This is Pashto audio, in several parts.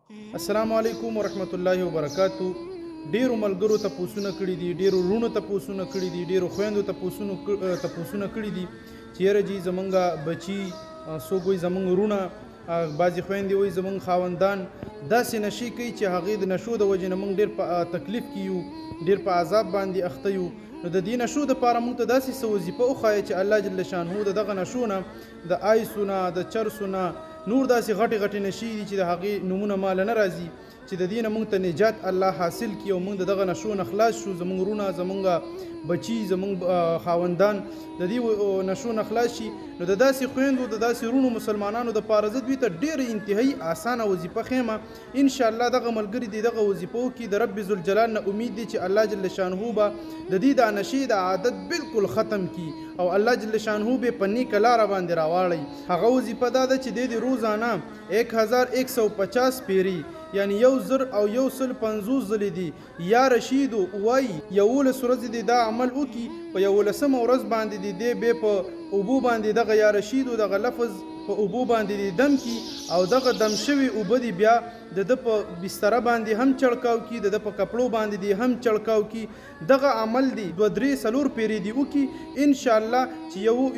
السلام علیکم ورحمت الله وبرکاتو. ډیرو ملګرو تپوسونه کړي دي، ډیرو رونو تپوسونه کړي دي، ډیرو خویندو تپوسونه کړي دي چې یاره جی زمونږ بچي څوک وایي زمونږ رونه، بعضې خویندې وایي زمونږ خاوندان داسې نشي کوي چې هغې د نشو د وجې نه موږ ډېر په تکلیف کې یو، ډېر په عذاب باندې اخته یو. نو د دې نشو دپاره موږ ته داسې څه وظیفه وښایه چې الله جل شانهو د دغه نشو نه، د آیسو نه، د چرسو نه، نور داسې غټې غټې نشي دي چې د هغې نومونه ماله نه راځي، چې د دې نه موږ ته نجات الله حاصل کړي او موږ د دغه نشو نه خلاص شو، زموږ رونه، زموږ بچي، زموږ خاوندان د دې نشو نه خلاص شي. نو د داسې خویندو، د داسې رونو مسلمانانو دپاره زه دوی ته ډېره انتهایي اسانه وظیفه ښیم. انشاءالله دغه ملګري دې دغه وظیفه وکړي. د رب ذوالجلال نه امید دی چې الله جل شانهو به د دې د نشې د عادت بالکل ختم کړي او الله جل شانهو به په نیکه لاره باندې راواړي. هغه وظیفه دا ده چې دی د روزانه 1150 پیري، یعنی 1000 او 150 ځلې دي یا رشیدو وایي 11 ورځې دې دا عمل وکړي. په 11مه ورځ باندې دې بیا په اوبو باندې دغه یا رشیدو دغه لفظ په اوبو باندې دې دم کړي او دغه دم شوي اوبه دې بیا د ده په بستره باندې هم چړکاو کړي، د ده په کپړو باندې دې هم چړکاو کړي. دغه عمل دې 2 3 4 پیرې دې وکړي. انشاءالله چې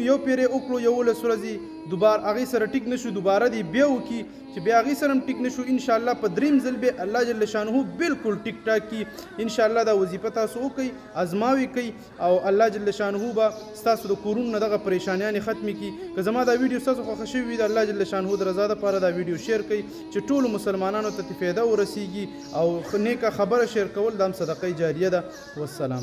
یو پیرې وکړو 11 ورځې، دوباره هغې سره ټیک نشو، دوباره دې بیا وکړي چې بیا هغې سره هم ټیک نشو، انشاءالله په 3م ځل به الله جل شانهو بالکل ټیک ټاک کړي. انشاءالله دا وظیفه تاسو وکړئ، ازماوي کوئ او الله جل شانهو به ستاسو د کورونو نه دغه پریشانیانې ختمې کړي. که زما دا ویډیو ستاسو خوښه شوې وي د الله جل شانهو د رضا دپاره دا ویډیو شیر کړئ چې ټولو مسلمانانو ته فایده ورسیږي او نیکه خبره شیر کول دا هم صدقه جاریه ده. والسلام.